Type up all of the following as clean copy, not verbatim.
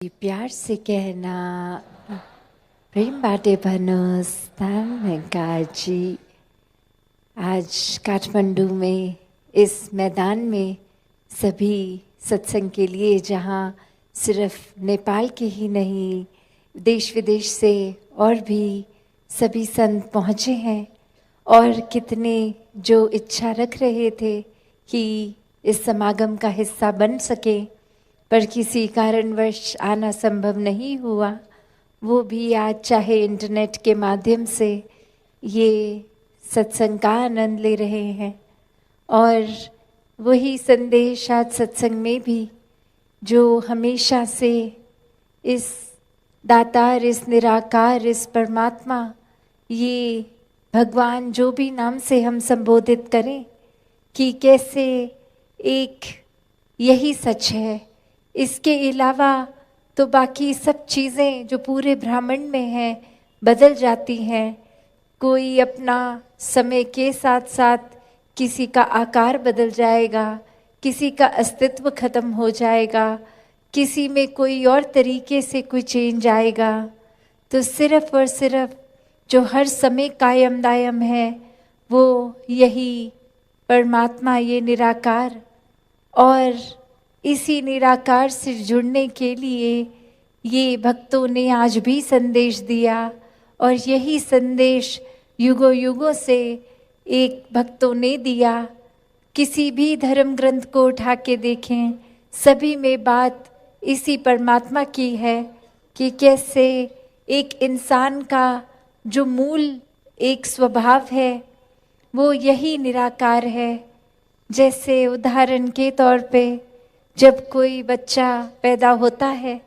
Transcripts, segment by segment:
प्यार से कहना प्रेम बाटे भनोस जी। आज काठमांडू में इस मैदान में सभी सत्संग के लिए, जहाँ सिर्फ नेपाल के ही नहीं देश विदेश से और भी सभी संत पहुँचे हैं, और कितने जो इच्छा रख रहे थे कि इस समागम का हिस्सा बन सके, पर किसी कारणवश आना संभव नहीं हुआ। वो भी आज चाहे इंटरनेट के माध्यम से ये सत्संग का आनंद ले रहे हैं। और वही संदेश आज सत्संग में भी, जो हमेशा से इस दातार, इस निराकार, इस परमात्मा, ये भगवान, जो भी नाम से हम संबोधित करें, कि कैसे एक यही सच है। इसके अलावा तो बाकी सब चीज़ें जो पूरे ब्रह्मांड में हैं बदल जाती हैं। कोई अपना समय के साथ साथ किसी का आकार बदल जाएगा, किसी का अस्तित्व खत्म हो जाएगा, किसी में कोई और तरीके से कोई चेंज आएगा। तो सिर्फ और सिर्फ जो हर समय कायम दायम है वो यही परमात्मा, ये निराकार। और इसी निराकार से जुड़ने के लिए ये भक्तों ने आज भी संदेश दिया, और यही संदेश युगों युगों से एक भक्तों ने दिया। किसी भी धर्म ग्रंथ को उठा के देखें, सभी में बात इसी परमात्मा की है कि कैसे एक इंसान का जो मूल एक स्वभाव है वो यही निराकार है। जैसे उदाहरण के तौर पे, जब कोई बच्चा पैदा होता है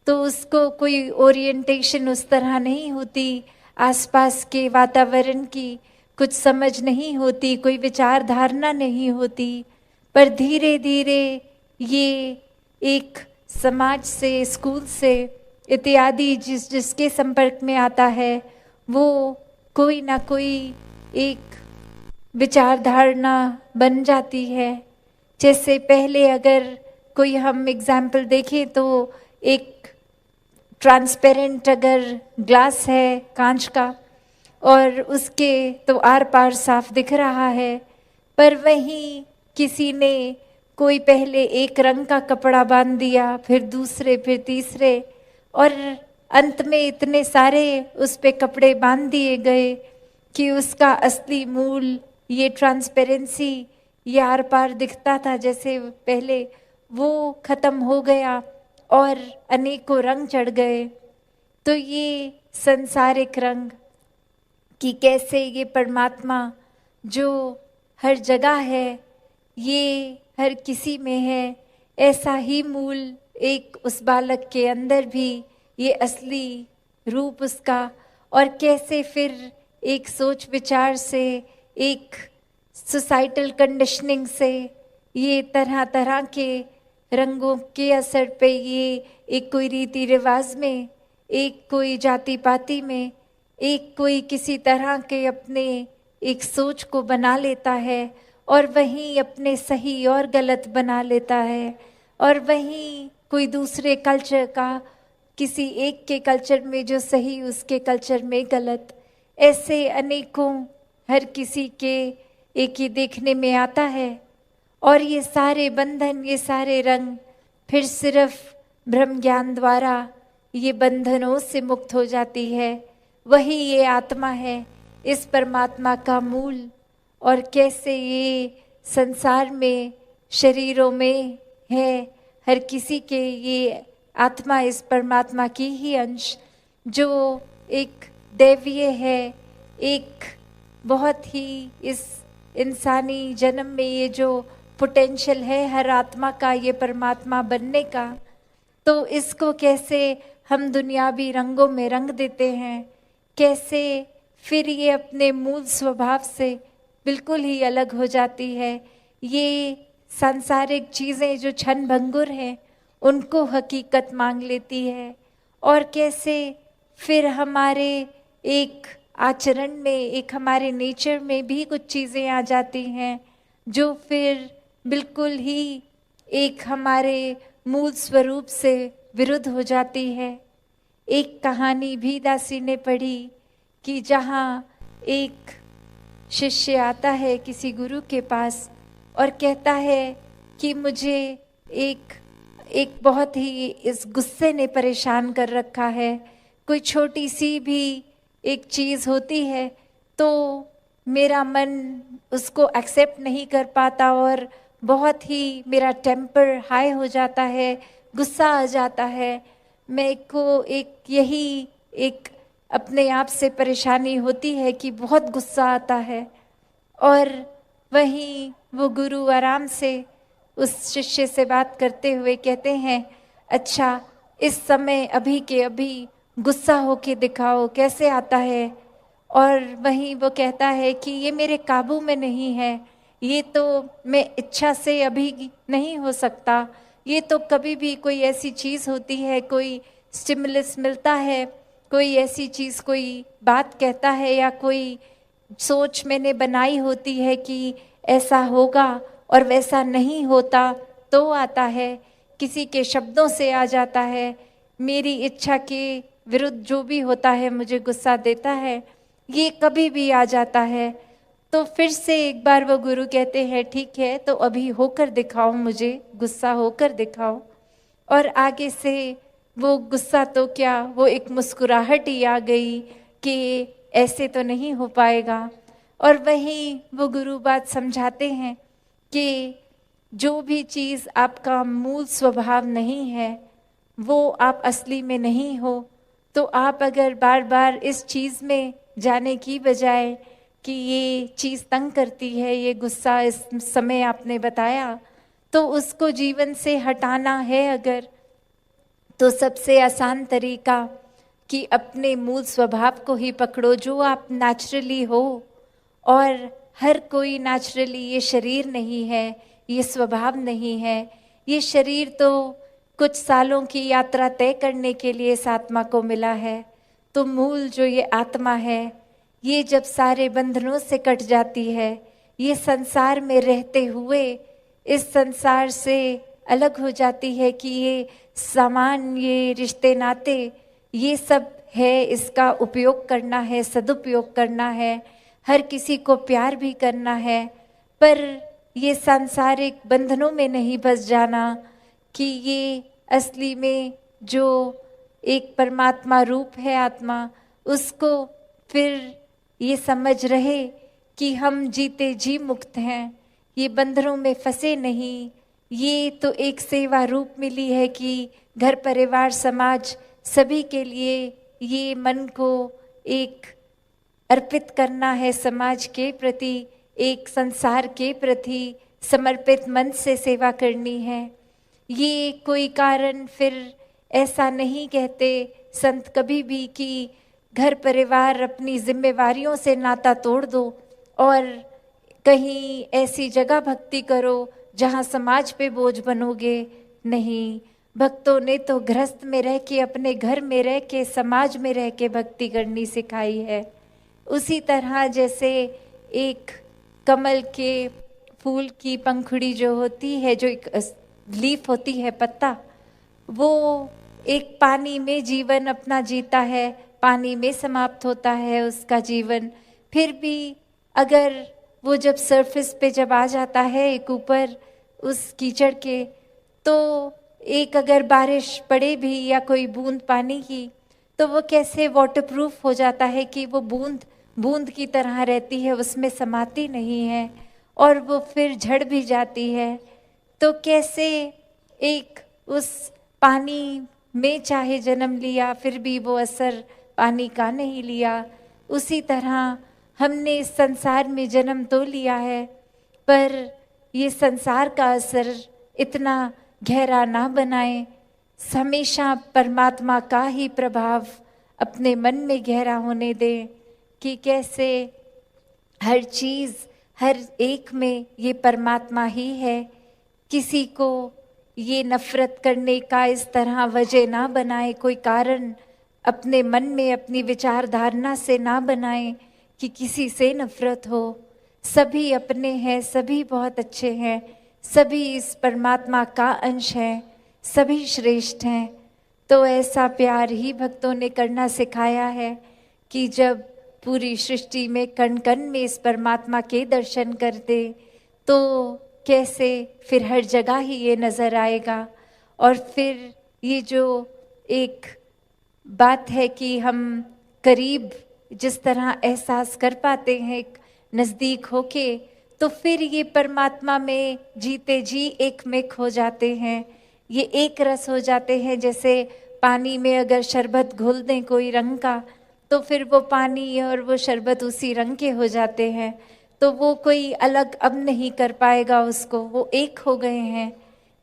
तो उसको कोई ओरिएंटेशन उस तरह नहीं होती, आसपास के वातावरण की कुछ समझ नहीं होती, कोई विचार धारणा नहीं होती। पर धीरे धीरे ये एक समाज से, स्कूल से इत्यादि जिसके संपर्क में आता है, वो कोई ना कोई एक विचार धारणा बन जाती है। जैसे पहले अगर कोई हम एग्जाम्पल देखें तो एक ट्रांसपेरेंट अगर ग्लास है कांच का, और उसके तो आर पार साफ दिख रहा है, पर वहीं किसी ने कोई पहले एक रंग का कपड़ा बांध दिया, फिर दूसरे, फिर तीसरे, और अंत में इतने सारे उस पे कपड़े बांध दिए गए कि उसका असली मूल, ये ट्रांसपेरेंसी, ये आर पार दिखता था जैसे पहले, वो खत्म हो गया और अनेकों रंग चढ़ गए। तो ये संसारिक रंग कि कैसे ये परमात्मा जो हर जगह है, ये हर किसी में है, ऐसा ही मूल एक उस बालक के अंदर भी ये असली रूप उसका। और कैसे फिर एक सोच विचार से, एक सोसाइटल कंडीशनिंग से, ये तरह तरह के रंगों के असर पे, ये एक कोई रीति रिवाज में, एक कोई जाति पाति में, एक कोई किसी तरह के अपने एक सोच को बना लेता है, और वहीं अपने सही और गलत बना लेता है, और वहीं कोई दूसरे कल्चर का, किसी एक के कल्चर में जो सही उसके कल्चर में गलत, ऐसे अनेकों हर किसी के एक ही देखने में आता है। और ये सारे बंधन, ये सारे रंग फिर सिर्फ ब्रह्म ज्ञान द्वारा ये बंधनों से मुक्त हो जाती है। वही ये आत्मा है, इस परमात्मा का मूल। और कैसे ये संसार में, शरीरों में है हर किसी के, ये आत्मा इस परमात्मा की ही अंश, जो एक दैवीय है, एक बहुत ही इस इंसानी जन्म में ये जो पोटेंशियल है हर आत्मा का, ये परमात्मा बनने का। तो इसको कैसे हम दुनियावी रंगों में रंग देते हैं, कैसे फिर ये अपने मूल स्वभाव से बिल्कुल ही अलग हो जाती है। ये सांसारिक चीज़ें जो क्षण भंगुर हैं उनको हकीकत मांग लेती है। और कैसे फिर हमारे एक आचरण में, एक हमारे नेचर में भी कुछ चीज़ें आ जाती हैं जो फिर बिल्कुल ही एक हमारे मूल स्वरूप से विरुद्ध हो जाती है। एक कहानी भी दासी ने पढ़ी कि जहाँ एक शिष्य आता है किसी गुरु के पास और कहता है कि मुझे एक बहुत ही इस गुस्से ने परेशान कर रखा है। कोई छोटी सी भी एक चीज़ होती है तो मेरा मन उसको एक्सेप्ट नहीं कर पाता और बहुत ही मेरा टेम्पर हाई हो जाता है, गुस्सा आ जाता है। मैं को एक अपने आप से परेशानी होती है कि बहुत गुस्सा आता है। और वहीं वो गुरु आराम से उस शिष्य से बात करते हुए कहते हैं, अच्छा इस समय अभी के अभी गुस्सा होके दिखाओ, कैसे आता है। और वहीं वो कहता है कि ये मेरे काबू में नहीं है, ये तो मैं इच्छा से अभी नहीं हो सकता, ये तो कभी भी कोई ऐसी चीज़ होती है, कोई स्टिमुलस मिलता है, कोई ऐसी चीज़, कोई बात कहता है या कोई सोच मैंने बनाई होती है कि ऐसा होगा और वैसा नहीं होता तो आता है, किसी के शब्दों से आ जाता है, मेरी इच्छा के विरुद्ध जो भी होता है मुझे गुस्सा देता है, ये कभी भी आ जाता है। तो फिर से एक बार वो गुरु कहते हैं, ठीक है तो अभी होकर दिखाओ, मुझे गुस्सा होकर दिखाओ। और आगे से वो गुस्सा तो क्या, वो एक मुस्कुराहट ही आ गई कि ऐसे तो नहीं हो पाएगा। और वहीं वो गुरु बात समझाते हैं कि जो भी चीज़ आपका मूल स्वभाव नहीं है वो आप असली में नहीं हो, तो आप अगर बार बार इस चीज़ में जाने की बजाय कि ये चीज़ तंग करती है, ये गुस्सा इस समय आपने बताया, तो उसको जीवन से हटाना है अगर, तो सबसे आसान तरीका कि अपने मूल स्वभाव को ही पकड़ो जो आप नेचुरली हो। और हर कोई नेचुरली, ये शरीर नहीं है, ये स्वभाव नहीं है, ये शरीर तो कुछ सालों की यात्रा तय करने के लिए इस आत्मा को मिला है। तो मूल जो ये आत्मा है, ये जब सारे बंधनों से कट जाती है, ये संसार में रहते हुए इस संसार से अलग हो जाती है कि ये सामान, ये रिश्ते नाते, ये सब है, इसका उपयोग करना है, सदुपयोग करना है, हर किसी को प्यार भी करना है, पर ये सांसारिक बंधनों में नहीं बस जाना कि ये असली में जो एक परमात्मा रूप है आत्मा, उसको फिर ये समझ रहे कि हम जीते जी मुक्त हैं, ये बंधनों में फंसे नहीं। ये तो एक सेवा रूप मिली है कि घर परिवार समाज सभी के लिए ये मन को एक अर्पित करना है, समाज के प्रति, एक संसार के प्रति समर्पित मन से सेवा करनी है। ये कोई कारण फिर ऐसा नहीं कहते संत कभी भी कि घर परिवार अपनी जिम्मेवारियों से नाता तोड़ दो और कहीं ऐसी जगह भक्ति करो जहाँ समाज पे बोझ बनोगे। नहीं, भक्तों ने तो गृहस्थ में रह के, अपने घर में रह के, समाज में रह के भक्ति करनी सिखाई है। उसी तरह जैसे एक कमल के फूल की पंखुड़ी जो होती है, जो एक लीफ होती है, पत्ता, वो एक पानी में जीवन अपना जीता है, पानी में समाप्त होता है उसका जीवन। फिर भी अगर वो जब सरफेस पे जब आ जाता है एक ऊपर उस कीचड़ के, तो एक अगर बारिश पड़े भी या कोई बूंद पानी की, तो वो कैसे वाटरप्रूफ हो जाता है कि वो बूंद बूंद की तरह रहती है, उसमें समाती नहीं है और वो फिर झड़ भी जाती है। तो कैसे एक उस पानी में चाहे जन्म लिया फिर भी वो असर पानी का नहीं लिया, उसी तरह हमने इस संसार में जन्म तो लिया है, पर ये संसार का असर इतना गहरा ना बनाए। हमेशा परमात्मा का ही प्रभाव अपने मन में गहरा होने दें कि कैसे हर चीज़, हर एक में ये परमात्मा ही है। किसी को ये नफरत करने का इस तरह वजह ना बनाए, कोई कारण अपने मन में, अपनी विचारधारणा से ना बनाए कि किसी से नफरत हो। सभी अपने हैं, सभी बहुत अच्छे हैं, सभी इस परमात्मा का अंश हैं, सभी श्रेष्ठ हैं। तो ऐसा प्यार ही भक्तों ने करना सिखाया है कि जब पूरी सृष्टि में कण कण में इस परमात्मा के दर्शन करते तो कैसे फिर हर जगह ही ये नज़र आएगा। और फिर ये जो एक बात है कि हम करीब जिस तरह एहसास कर पाते हैं नज़दीक होके, तो फिर ये परमात्मा में जीते जी एक मिक हो जाते हैं, ये एक रस हो जाते हैं। जैसे पानी में अगर शरबत घोल दें कोई रंग का, तो फिर वो पानी और वो शरबत उसी रंग के हो जाते हैं, तो वो कोई अलग अब नहीं कर पाएगा उसको, वो एक हो गए हैं।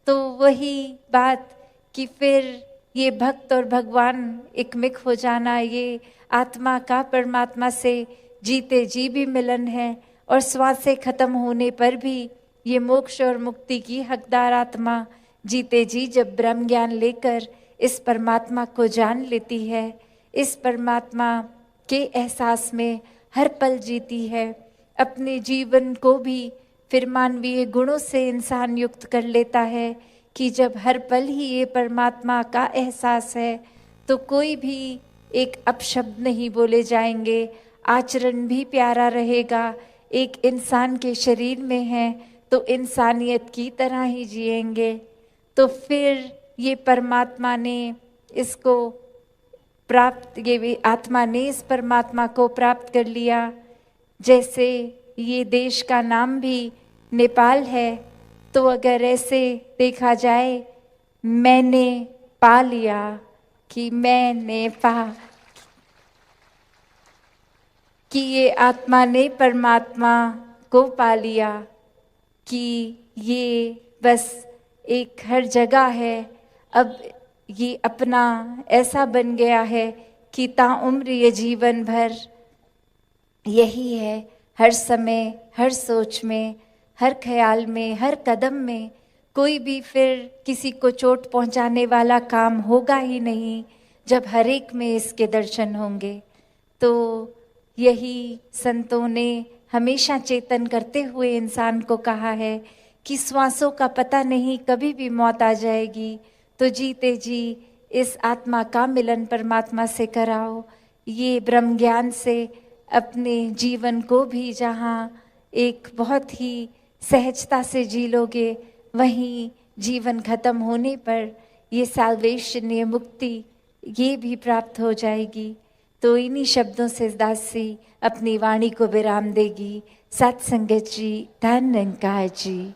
तो वही बात कि फिर ये भक्त और भगवान एक मिक हो जाना, ये आत्मा का परमात्मा से जीते जी भी मिलन है, और श्वासें खत्म होने पर भी ये मोक्ष और मुक्ति की हकदार आत्मा जीते जी जब ब्रह्म ज्ञान लेकर इस परमात्मा को जान लेती है, इस परमात्मा के एहसास में हर पल जीती है, अपने जीवन को भी फिर मानवीय गुणों से इंसान युक्त कर लेता है कि जब हर पल ही ये परमात्मा का एहसास है तो कोई भी एक अपशब्द नहीं बोले जाएंगे, आचरण भी प्यारा रहेगा। एक इंसान के शरीर में है तो इंसानियत की तरह ही जिएंगे। तो फिर ये परमात्मा ने इसको प्राप्त, ये आत्मा ने इस परमात्मा को प्राप्त कर लिया। जैसे ये देश का नाम भी नेपाल है, तो अगर ऐसे देखा जाए, मैंने पा लिया कि मैंने पा, कि ये आत्मा ने परमात्मा को पा लिया, कि ये बस एक हर जगह है। अब ये अपना ऐसा बन गया है कि ताउम्र ये जीवन भर यही है, हर समय, हर सोच में, हर ख्याल में, हर कदम में कोई भी फिर किसी को चोट पहुंचाने वाला काम होगा ही नहीं जब हर एक में इसके दर्शन होंगे। तो यही संतों ने हमेशा चेतन करते हुए इंसान को कहा है कि श्वासों का पता नहीं, कभी भी मौत आ जाएगी, तो जीते जी इस आत्मा का मिलन परमात्मा से कराओ। ये ब्रह्म ज्ञान से अपने जीवन को भी जहाँ एक बहुत ही सहजता से जी लोगे, वहीं जीवन खत्म होने पर ये साल्वेशन, ये मुक्ति, ये भी प्राप्त हो जाएगी। तो इन्हीं शब्दों से दासी अपनी वाणी को विराम देगी। सत्संगत जी, धन निरंकार जी।